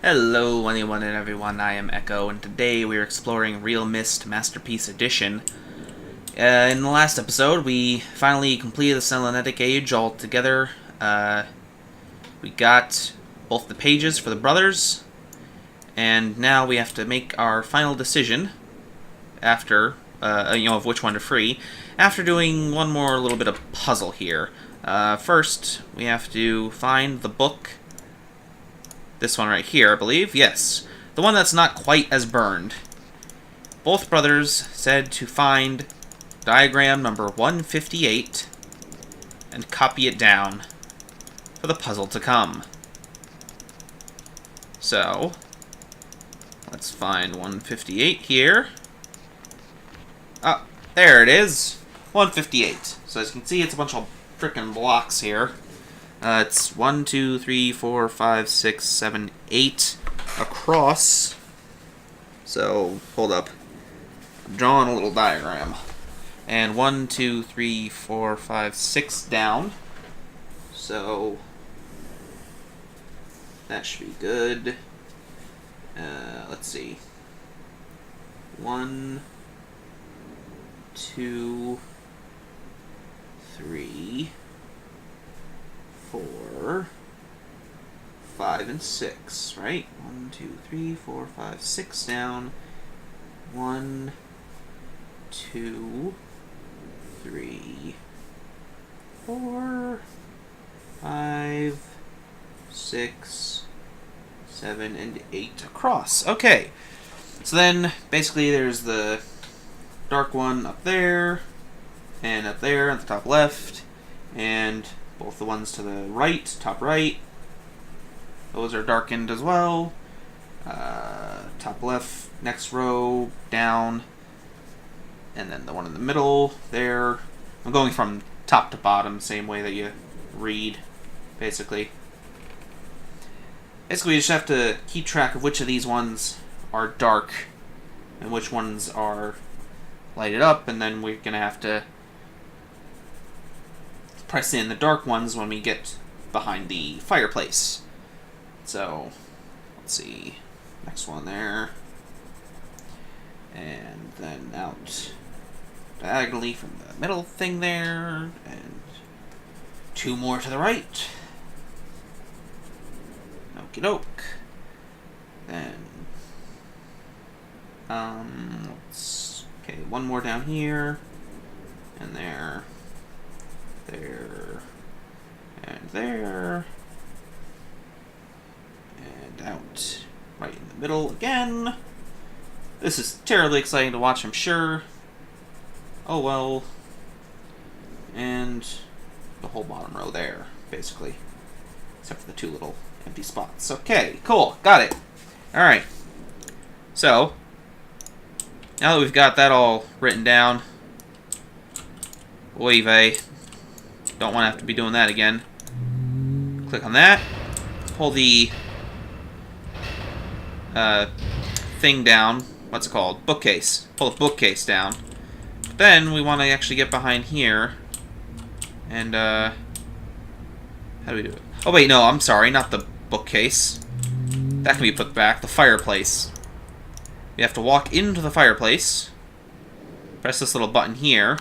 Hello anyone and everyone, I am Echo, and today we are exploring RealMyst Masterpiece Edition. In the last episode, we finally completed the Selenetic Age all together. We got both the pages for the brothers, and now we have to make our final decision after, of which one to free, after doing one more little bit of puzzle here. First, we have to find the book. This one right here, I believe. Yes. The one that's not quite as burned. Both brothers said to find diagram number 158 and copy it down for the puzzle to come. So, let's find 158 here. Ah, there it is. 158. So as you can see, it's a bunch of frickin' blocks here. It's 1, 2, 3, 4, 5, 6, 7, 8 across. So, hold up. I'm drawing a little diagram. And 1, 2, 3, 4, 5, 6 down. So, that should be good. Let's see. 1, 2, 3... 4, 5, and 6, right? 1, 2, 3, 4, 5, 6 down. 1, 2, 3, 4, 5, 6, 7, and 8 across. Okay. So then, basically, there's the dark one up there, and up there on the top left, and both the ones to the right, top right, those are darkened as well. Top left, next row, down, and then the one in the middle there. I'm going from top to bottom, same way that you read, basically. Basically, you just have to keep track of which of these ones are dark and which ones are lighted up, and then we're going to have to press in the dark ones when we get behind the fireplace. So, let's see. Next one there. And then out diagonally from the middle thing there. And 2 more to the right. Okie doke. Then, okay, 1 more down here. And there. There, and there, and out, right in the middle again. This is terribly exciting to watch, I'm sure. Oh well. And the whole bottom row there, basically. Except for the 2 little empty spots. Okay, cool, got it. Alright. So, now that we've got that all written down, oy vey. Don't want to have to be doing that again. Click on that. Pull the thing down. What's it called? Bookcase. Pull the bookcase down. But then we want to actually get behind here. And, how do we do it? Oh, wait, no, I'm sorry. Not the bookcase. That can be put back. The fireplace. We have to walk into the fireplace. Press this little button here.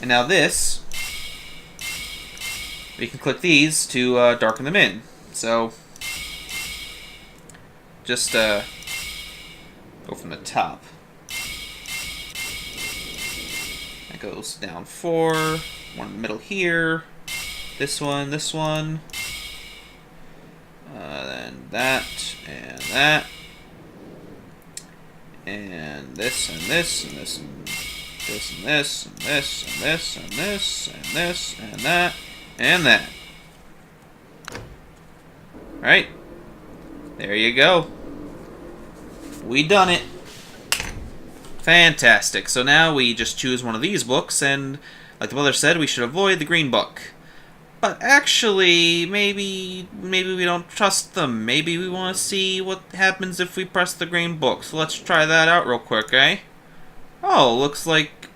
And now this, we can click these to darken them in. So, just go from the top. That goes down 4, 1 in the middle here, this one, then that, and this, and this, and this, and this, and this, and this, and this, and this, and this, and that, and that. Right? There you go. We done it. Fantastic. So now we just choose one of these books, and like the brother said, we should avoid the green book. But actually, maybe we don't trust them. Maybe we want to see what happens if we press the green book. So let's try that out real quick, eh? Oh, looks like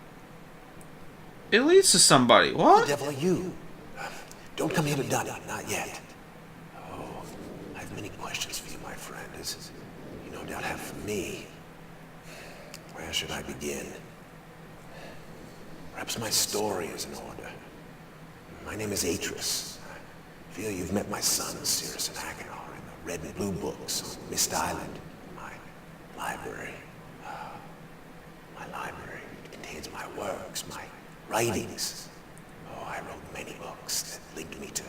it leads to somebody. What? The devil are you? Don't come here to die, not yet. Oh, I've many questions for you, my friend, as you no doubt have for me. Where should I begin? Perhaps my story is in order. My name is Atrus. I feel you've met my sons, Cirrus and Achenar, in the red and blue books on Myst Island. My library. My library contains my works, my writings. Oh, I wrote many books that linked me to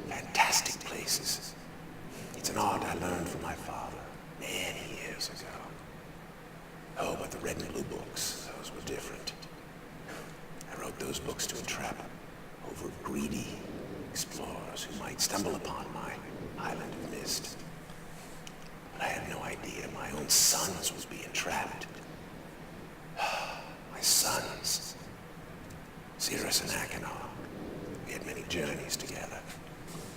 fantastic places. It's an art I learned from my father many years ago. Oh, but the red and blue books, those were different. I wrote those books to entrap over-greedy explorers who might stumble upon my island of Myst. But I had no idea my own sons would be entrapped. My sons. Cirrus and Achenar. We had many journeys together.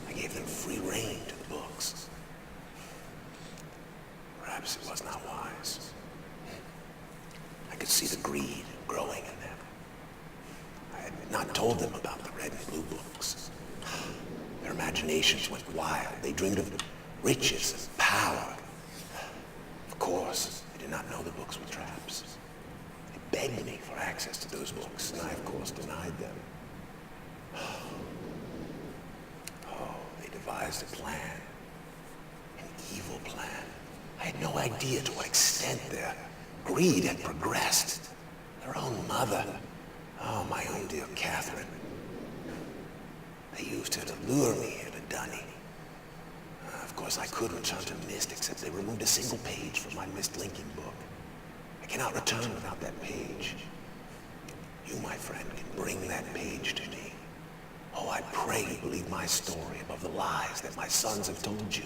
I gave them free rein to the books. Perhaps it was not wise. I could see the greed growing in them. I had not told them about the red and blue books. Their imaginations went wild. They dreamed of riches and power. Of course, they did not know the books were traps. They begged me for access to those books, and I, of course, denied them. Oh, they devised a plan. An evil plan. I had no idea to what extent their greed had progressed. Their own mother. Oh, my own dear Catherine. They used her to lure me here to Dunny. Of course, I could return to Myst, except they removed a single page from my Myst linking book. I cannot return without that page. You, my friend, can bring that page to me. Oh, I pray you believe my story above the lies that my sons have told you.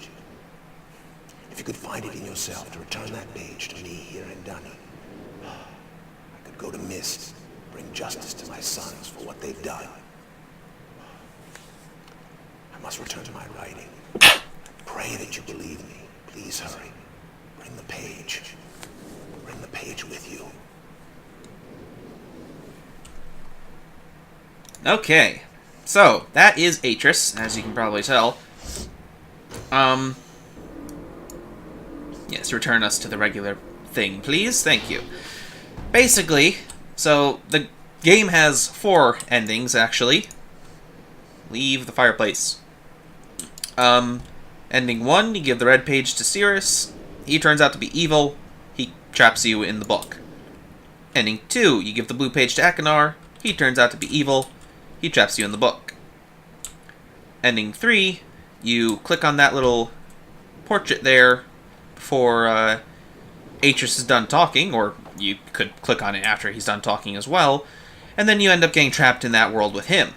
If you could find it in yourself to return that page to me here in Dunny, I could go to Myst, bring justice to my sons for what they've done. I must return to my writing. I pray that you believe me. Please hurry. Bring the page. Bring the page with you. Okay, so that is Atrus, as you can probably tell. Yes, return us to the regular thing, please. Thank you. Basically, so the game has 4 endings, actually. Leave the fireplace. Ending 1, you give the red page to Cirrus. He turns out to be evil. He traps you in the book. Ending 2, you give the blue page to Achenar. He turns out to be evil. He traps you in the book. Ending 3, you click on that little portrait there before Atrus is done talking, or you could click on it after he's done talking as well, and then you end up getting trapped in that world with him.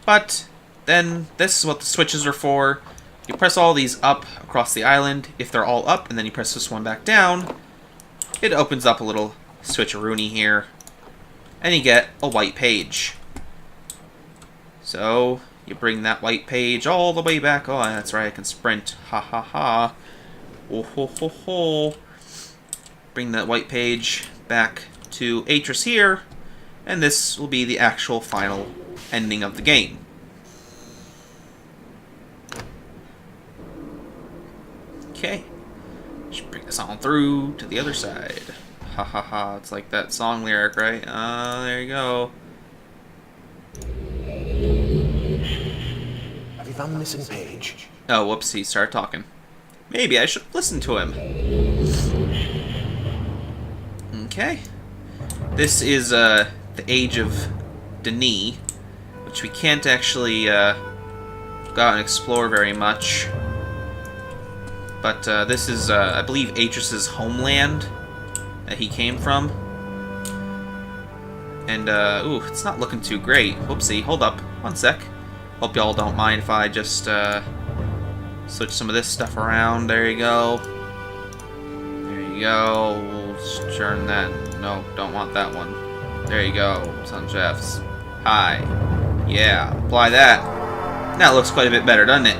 But then this is what the switches are for. You press all these up across the island. If they're all up, and then you press this one back down, it opens up a little switcheroony here, and you get a white page. So you bring that white page all the way back. Oh, that's right, I can sprint. Ha ha ha. Oh ho ho ho. Bring that white page back to Atrus here, and this will be the actual final ending of the game. Okay. Should bring this on through to the other side. Ha ha ha. It's like that song lyric, right? There you go. Have you found the missing page? Oh, whoops, he started talking. Maybe I should listen to him. Okay. This is the Age of Denis, which we can't actually go out and explore very much. But this is, I believe, Atrus's homeland that he came from. And, ooh, it's not looking too great. Whoopsie, hold up. One sec. Hope y'all don't mind if I just switch some of this stuff around. There you go. There you go. We'll turn that. No, don't want that one. There you go. Sun Chefs. Hi. Yeah, apply that. That looks quite a bit better, doesn't it?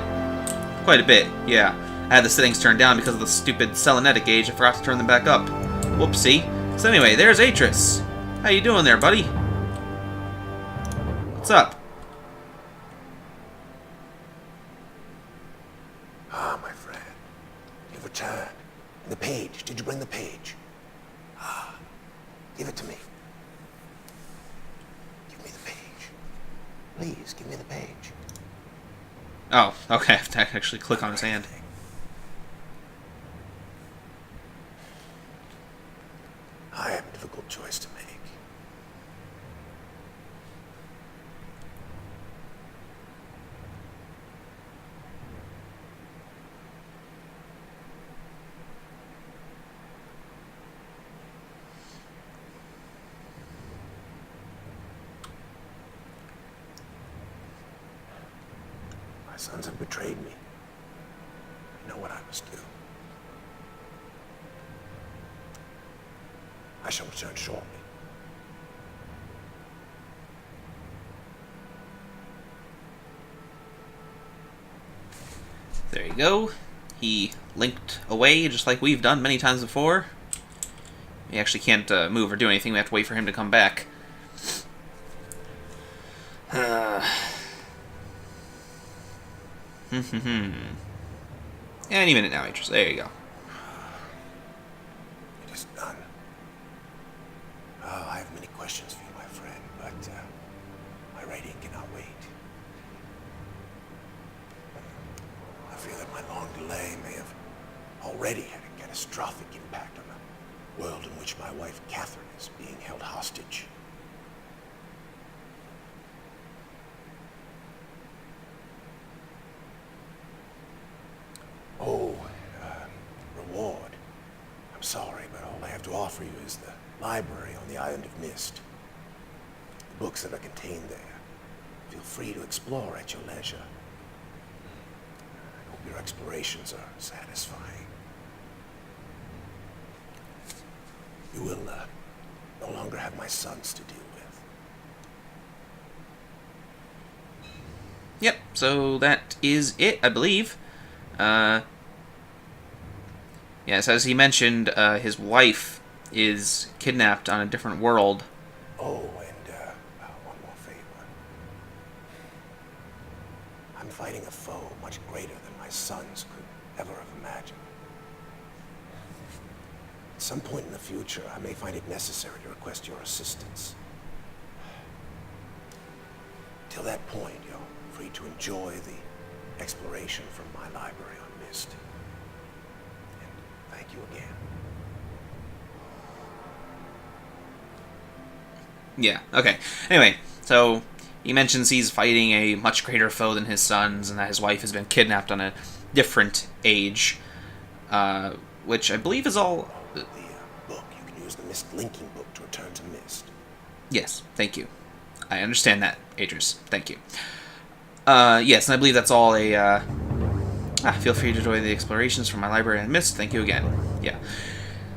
Quite a bit, yeah. I had the settings turned down because of the stupid selenetic gauge. I forgot to turn them back up. Whoopsie. So anyway, there's Atrus. How you doing there, buddy? What's up? Ah, my friend. returned. And the page. Did you bring the page? Ah, give it to me. Give me the page. Please, give me the page. Oh, okay. I have to actually click on his hand. I have a difficult choice to make. My sons have betrayed me. I know what I must do. I shall return shortly. There you go. He linked away, just like we've done many times before. We actually can't move or do anything. We have to wait for him to come back. Any minute now, Atrus. There you go. It is done. Oh, I have many questions for you, my friend, but my writing cannot wait. I feel that my long delay may have already had a catastrophic impact on the world in which my wife, Catherine, is being held hostage. Oh, reward. I'm sorry, but all I have to offer you is the library on the island of Myst. The books that are contained there. Feel free to explore at your leisure. I hope your explorations are satisfying. You will no longer have my sons to deal with. Yep, so that is it, I believe. Yes, as he mentioned, his wife is kidnapped on a different world. Oh, and one more favor. I'm fighting a foe much greater than my sons could ever have imagined. At some point in the future, I may find it necessary to request your assistance. Till that point, you're free to enjoy the exploration from my library on Myst. And thank you again. Yeah, okay. Anyway, so he mentions he's fighting a much greater foe than his sons, and that his wife has been kidnapped on a different age, which I believe is all... The book. You can use the Myst linking book to return to Myst. Yes, thank you. I understand that, Atrus. Thank you. Yes, and I believe that's all a... feel free to enjoy the explorations from my library on Myst. Thank you again. Yeah.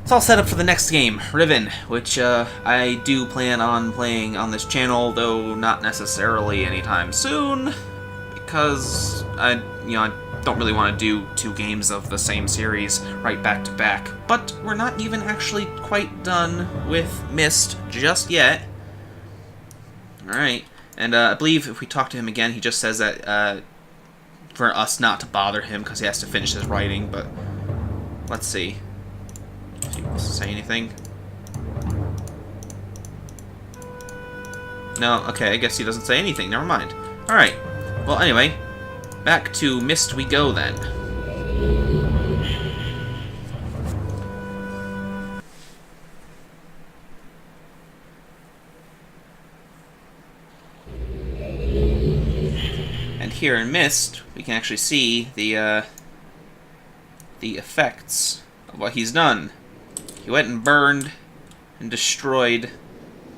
It's all set up for the next game, Riven, which I do plan on playing on this channel, though not necessarily anytime soon, because I don't really want to do 2 games of the same series right back to back. But we're not even actually quite done with Myst just yet. Alright, and I believe if we talk to him again, he just says that for us not to bother him because he has to finish his writing, but let's see. Does he say anything? No, okay, I guess he doesn't say anything. Never mind. Alright. Well, anyway, back to Myst we go then. And here in Myst, we can actually see the effects of what he's done. He went and burned and destroyed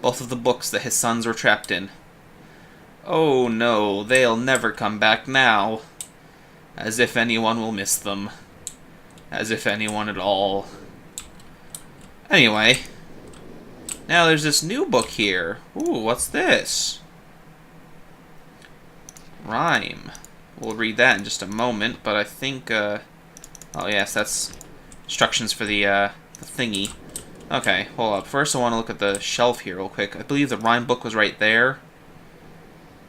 both of the books that his sons were trapped in. Oh no, they'll never come back now. As if anyone will miss them. As if anyone at all. Anyway, now there's this new book here. Ooh, what's this? Rime. We'll read that in just a moment, but I think, oh yes, that's instructions for the thingy. Okay, hold up. First I want to look at the shelf here real quick. I believe the Rime book was right there.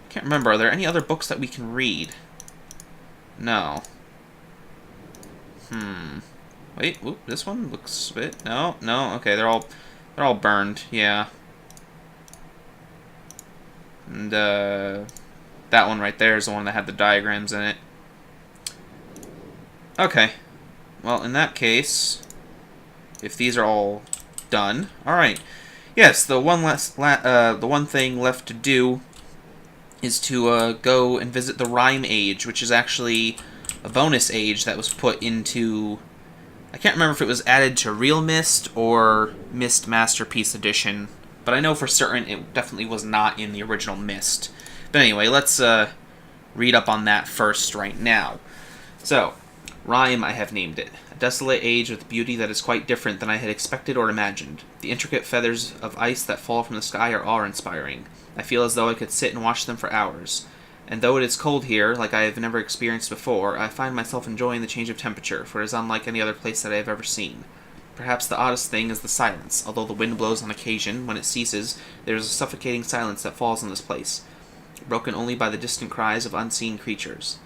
Can't remember. Are there any other books that we can read? No. Wait, whoop, this one looks a bit... No, no, okay, they're all burned, yeah. And, that one right there is the one that had the diagrams in it. Okay. Well, in that case, if these are all done... Alright. Yes, the one thing left to do is to go and visit the Rime age, which is actually a bonus age that was put into... I can't remember if it was added to RealMyst or Myst Masterpiece Edition, but I know for certain it definitely was not in the original Myst. But anyway, let's read up on that first right now. So, Rime, I have named it. A desolate age with beauty that is quite different than I had expected or imagined. The intricate feathers of ice that fall from the sky are awe-inspiring. I feel as though I could sit and watch them for hours. And though it is cold here, like I have never experienced before, I find myself enjoying the change of temperature, for it is unlike any other place that I have ever seen. Perhaps the oddest thing is the silence. Although the wind blows on occasion, when it ceases, there is a suffocating silence that falls on this place, broken only by the distant cries of unseen creatures.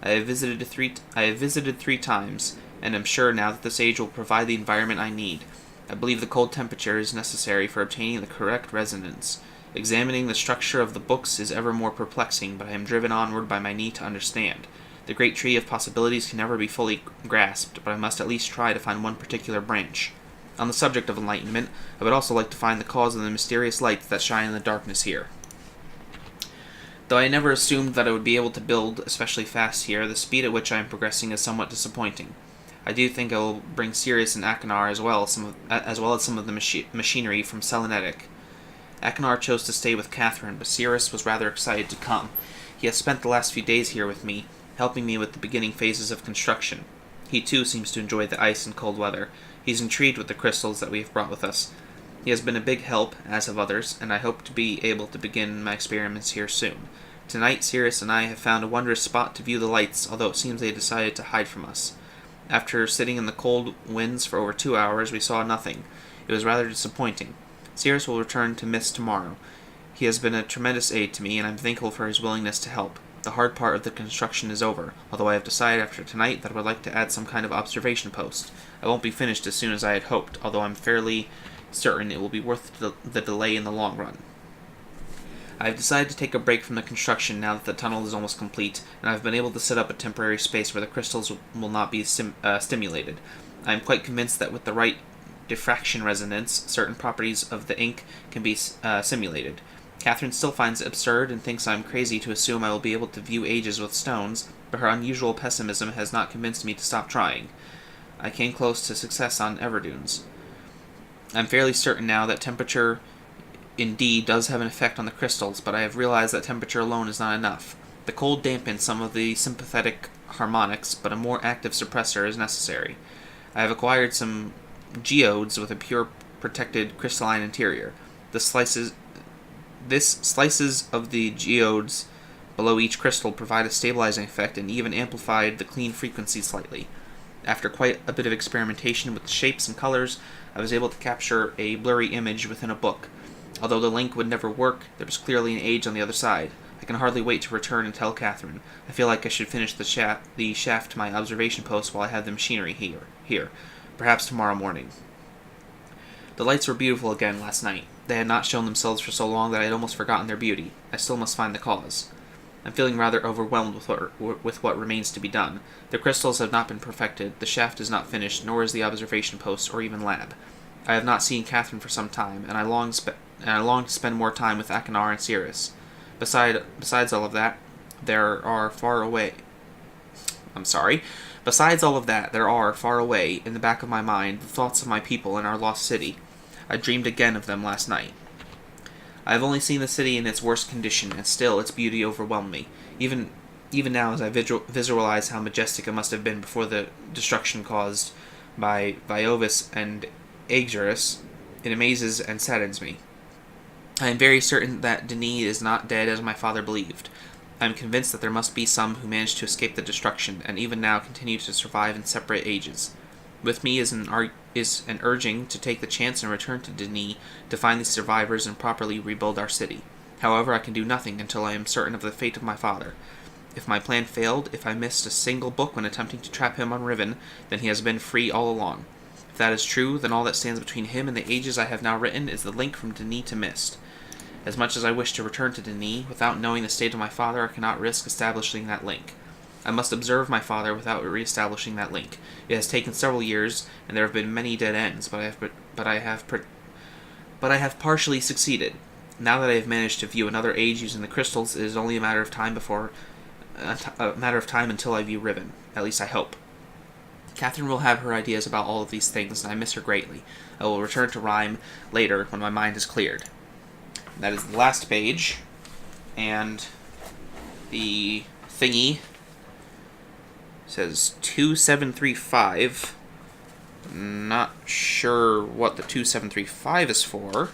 I have visited 3 times, and am sure now that this age will provide the environment I need. I believe the cold temperature is necessary for obtaining the correct resonance. Examining the structure of the books is ever more perplexing, but I am driven onward by my need to understand. The great tree of possibilities can never be fully grasped, but I must at least try to find one particular branch. On the subject of enlightenment, I would also like to find the cause of the mysterious lights that shine in the darkness here. Though I never assumed that I would be able to build especially fast here, the speed at which I am progressing is somewhat disappointing. I do think I will bring Sirius and Akinar as well as some of the machinery from Selenetic. Akinar chose to stay with Catherine, but Sirius was rather excited to come. He has spent the last few days here with me, helping me with the beginning phases of construction. He too seems to enjoy the ice and cold weather. He's intrigued with the crystals that we have brought with us. He has been a big help, as have others, and I hope to be able to begin my experiments here soon. Tonight, Sirius and I have found a wondrous spot to view the lights, although it seems they decided to hide from us. After sitting in the cold winds for over 2 hours, we saw nothing. It was rather disappointing. Sirius will return to Myst tomorrow. He has been a tremendous aid to me, and I'm thankful for his willingness to help. The hard part of the construction is over, although I have decided after tonight that I would like to add some kind of observation post. I won't be finished as soon as I had hoped, although I'm fairly certain it will be worth the delay in the long run. I have decided to take a break from the construction now that the tunnel is almost complete, and I have been able to set up a temporary space where the crystals will not be stimulated. I am quite convinced that with the right diffraction resonance, certain properties of the ink can be simulated. Catherine still finds it absurd and thinks I am crazy to assume I will be able to view ages with stones, but her unusual pessimism has not convinced me to stop trying. I came close to success on Everdunes. I'm fairly certain now that temperature indeed does have an effect on the crystals, but I have realized that temperature alone is not enough. The cold dampens some of the sympathetic harmonics, but a more active suppressor is necessary. I have acquired some geodes with a pure protected crystalline interior. This slices of the geodes below each crystal provide a stabilizing effect and even amplified the clean frequency slightly. After quite a bit of experimentation with the shapes and colors, I was able to capture a blurry image within a book. Although the link would never work, there was clearly an age on the other side. I can hardly wait to return and tell Catherine. I feel like I should finish the shaft to my observation post while I have the machinery here. Perhaps tomorrow morning. The lights were beautiful again last night. They had not shown themselves for so long that I had almost forgotten their beauty. I still must find the cause. I'm feeling rather overwhelmed with what remains to be done. The crystals have not been perfected, the shaft is not finished, nor is the observation post or even lab. I have not seen Catherine for some time, and I long to spend more time with Akinar and Sirius. Besides all of that, there are far away, in the back of my mind, the thoughts of my people in our lost city. I dreamed again of them last night. I have only seen the city in its worst condition, and still its beauty overwhelmed me. Even now, as I visualize how majestic it must have been before the destruction caused by Viovis and Aegirus, it amazes and saddens me. I am very certain that Denis is not dead as my father believed. I am convinced that there must be some who managed to escape the destruction, and even now continue to survive in separate ages. With me is an urging to take the chance and return to Denis to find these survivors and properly rebuild our city. However, I can do nothing until I am certain of the fate of my father. If my plan failed, if I missed a single book when attempting to trap him on Riven, then he has been free all along. If that is true, then all that stands between him and the ages I have now written is the link from Denis to Myst. As much as I wish to return to Denis, without knowing the state of my father, I cannot risk establishing that link. I must observe my father without re-establishing that link. It has taken several years, and there have been many dead ends, but I have partially succeeded. Now that I have managed to view another age using the crystals, it is only a matter of time until I view Riven. At least I hope. Catherine will have her ideas about all of these things, and I miss her greatly. I will return to Rime later when my mind is cleared. That is the last page, and the thingy says 2735. Not sure what the 2735 is for,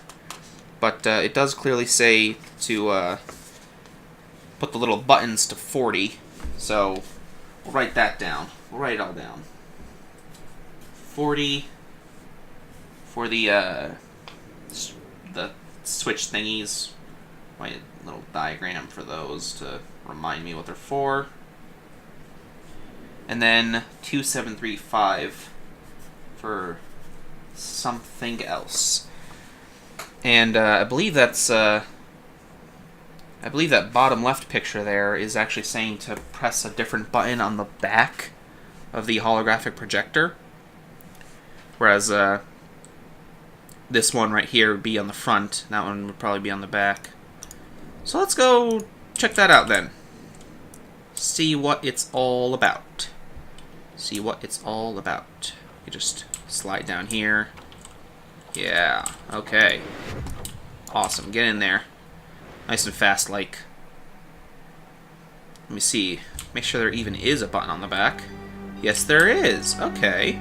but it does clearly say to put the little buttons to 40, so we'll write that down. We'll write it all down. 40 for the switch thingies. My little diagram for those to remind me what they're for. And then 2735 for something else. And I believe that's I believe that bottom left picture there is actually saying to press a different button on the back of the holographic projector, whereas this one right here would be on the front. That one would probably be on the back. So let's go check that out then. See what it's all about. See what it's all about. You just slide down here. Yeah, okay. Awesome, get in there. Nice and fast, like. Let me see. Make sure there even is a button on the back. Yes, there is. Okay.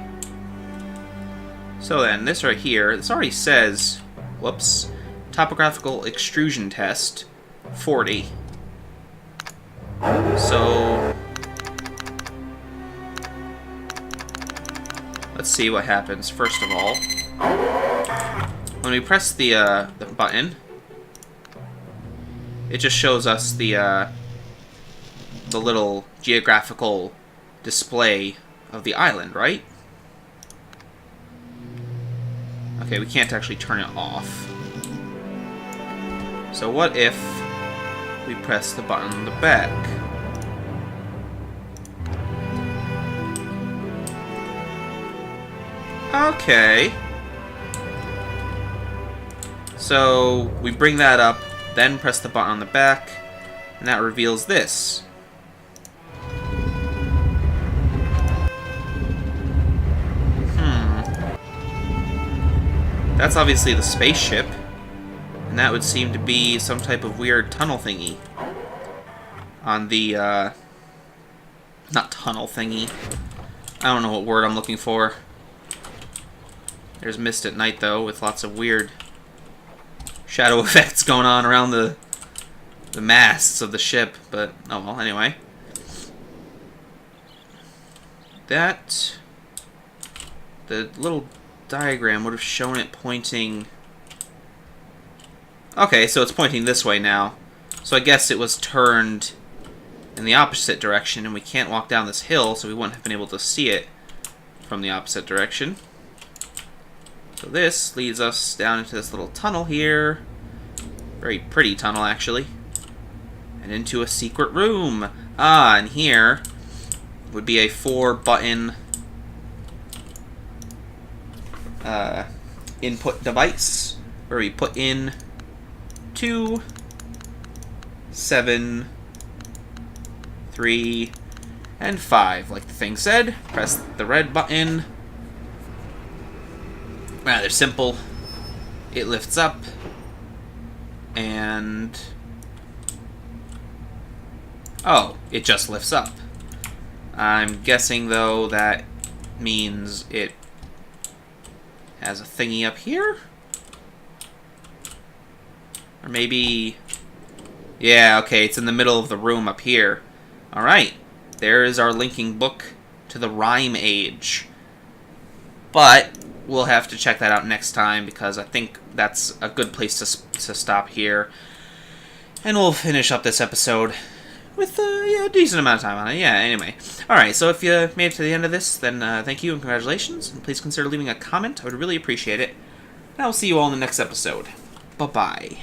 So then, this right here, this already says, whoops, topographical extrusion test, 40. So, let's see what happens, first of all. When we press the button, it just shows us the little geographical display of the island, right? Okay, we can't actually turn it off. So what if we press the button on the back? Okay. So we bring that up, then press the button on the back, and that reveals this. That's obviously the spaceship, and that would seem to be some type of weird tunnel thingy on the, not tunnel thingy. I don't know what word I'm looking for. There's Myst at night, though, with lots of weird shadow effects going on around the masts of the ship, but, oh well, anyway. That, the little diagram would have shown it pointing... Okay, so it's pointing this way now. So I guess it was turned in the opposite direction, and we can't walk down this hill, so we wouldn't have been able to see it from the opposite direction. So this leads us down into this little tunnel here. Very pretty tunnel, actually. And into a secret room. Ah, and here would be a 4-button input device where we put in 2, 7, 3, and 5, like the thing said. Press the red button. Rather simple. It lifts up, and oh, it just lifts up. I'm guessing, though, that means it has a thingy up here? Or maybe... Yeah, okay, it's in the middle of the room up here. Alright, there is our linking book to the Rime age. But we'll have to check that out next time, because I think that's a good place to stop here. And we'll finish up this episode with yeah, a decent amount of time on it. Yeah, anyway. Alright, so if you made it to the end of this, then thank you and congratulations. And please consider leaving a comment. I would really appreciate it. And I will see you all in the next episode. Bye-bye.